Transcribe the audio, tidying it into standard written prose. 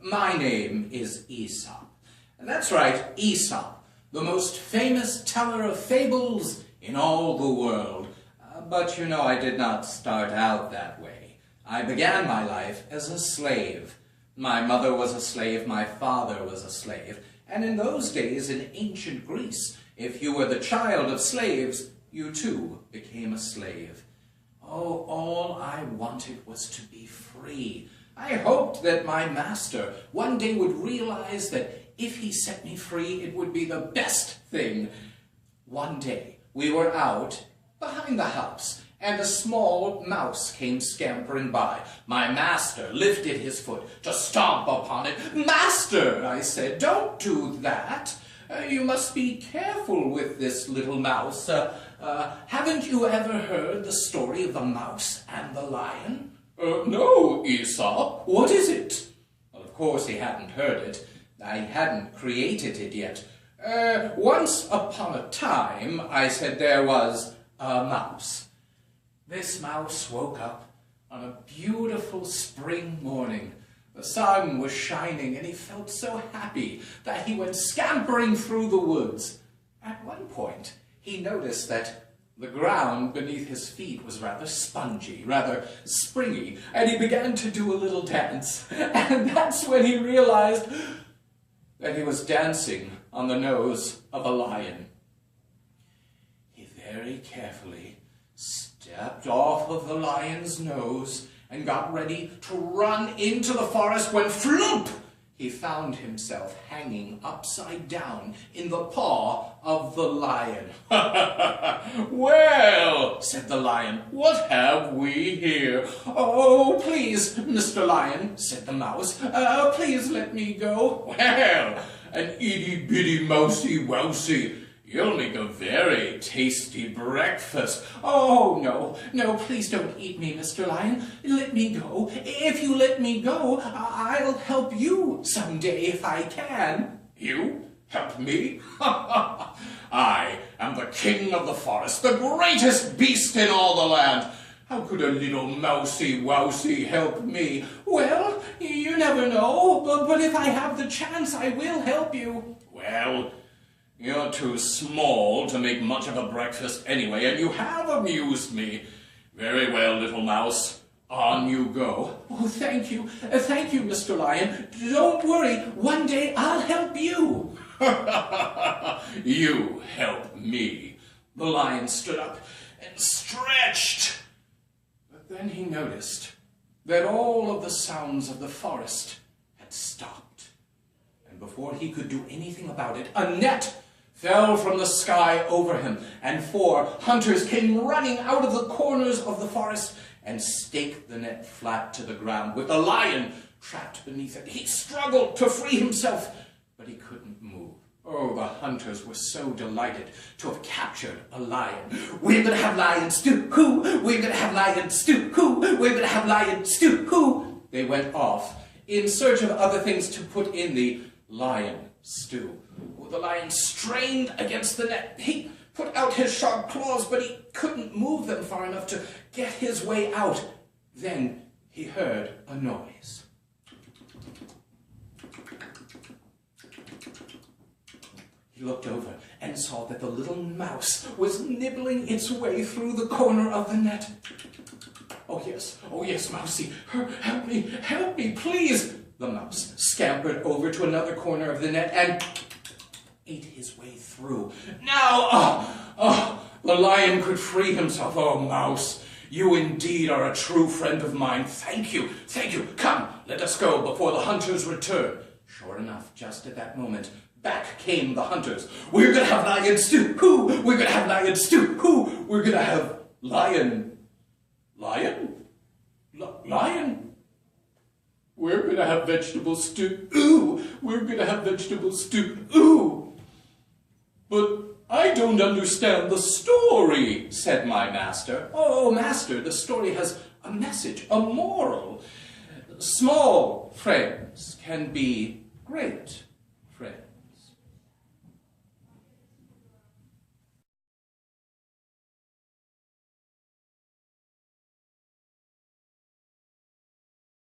My name is Aesop. And that's right, Aesop, the most famous teller of fables in all the world. But you know, I did not start out that way. I began my life as a slave. My mother was a slave, my father was a slave, and in those days in ancient Greece, if you were the child of slaves, you too became a slave. Oh, all I wanted was to be free. I hoped that my master one day would realize that if he set me free, it would be the best thing. One day, we were out behind the house, and a small mouse came scampering by. My master lifted his foot to stomp upon it. "Master," I said, "don't do that. You must be careful with this little mouse. Haven't you ever heard the story of the mouse and the lion?" "No, Aesop. What is it?" Well, of course he hadn't heard it. I hadn't created it yet. Once upon a time," I said, "there was a mouse. This mouse woke up on a beautiful spring morning. The sun was shining, and he felt so happy that he went scampering through the woods. At one point, he noticed that the ground beneath his feet was rather spongy, rather springy, and he began to do a little dance. And that's when he realized that he was dancing on the nose of a lion. He very carefully stepped off of the lion's nose and got ready to run into the forest when, flump, he found himself hanging upside down in the paw of the lion. "Well," said the lion, "what have we here?" "Oh, please, Mr. Lion," said the mouse, "please let me go." "Well, an itty-bitty mousy-wousy, you'll make a very tasty breakfast." "Oh, no, please don't eat me, Mr. Lion. Let me go. If you let me go, I'll help you someday if I can." "You help me? I am the king of the forest, the greatest beast in all the land. How could a little mousy-wousy help me?" "Well, you never know, but if I have the chance, I will help you." "Well, you're too small to make much of a breakfast anyway, and you have amused me. Very well, little mouse, on you go." "Oh, thank you, Mr. Lion. Don't worry, one day I'll help you." "You help me." The lion stood up and stretched. But then he noticed that all of the sounds of the forest had stopped. And before he could do anything about it, a net fell from the sky over him, and 4 hunters came running out of the corners of the forest and staked the net flat to the ground, with the lion trapped beneath it. He struggled to free himself, but he couldn't move. Oh, the hunters were so delighted to have captured a lion. "We're going to have lion stew, hoo! We're going to have lion stew, hoo! We're going to have lion stew, hoo!" They went off in search of other things to put in the lion stew. The lion strained against the net. He put out his sharp claws, but he couldn't move them far enough to get his way out. Then he heard a noise. He looked over and saw that the little mouse was nibbling its way through the corner of the net. Oh yes, Mousie, help me, please." The mouse scampered over to another corner of the net and ate his way through. Now, the lion could free himself. "Oh, mouse, you indeed are a true friend of mine. Thank you. Come, let us go before the hunters return." Sure enough, just at that moment, back came the hunters. "We're going to have lion stew, hoo! We're going to have lion stew, hoo! We're going to have lion. We're going to have vegetable stew, ooh! We're going to have vegetable stew, ooh!" "But I don't understand the story," said my master. "Oh, master, the story has a message, a moral. Small friends can be great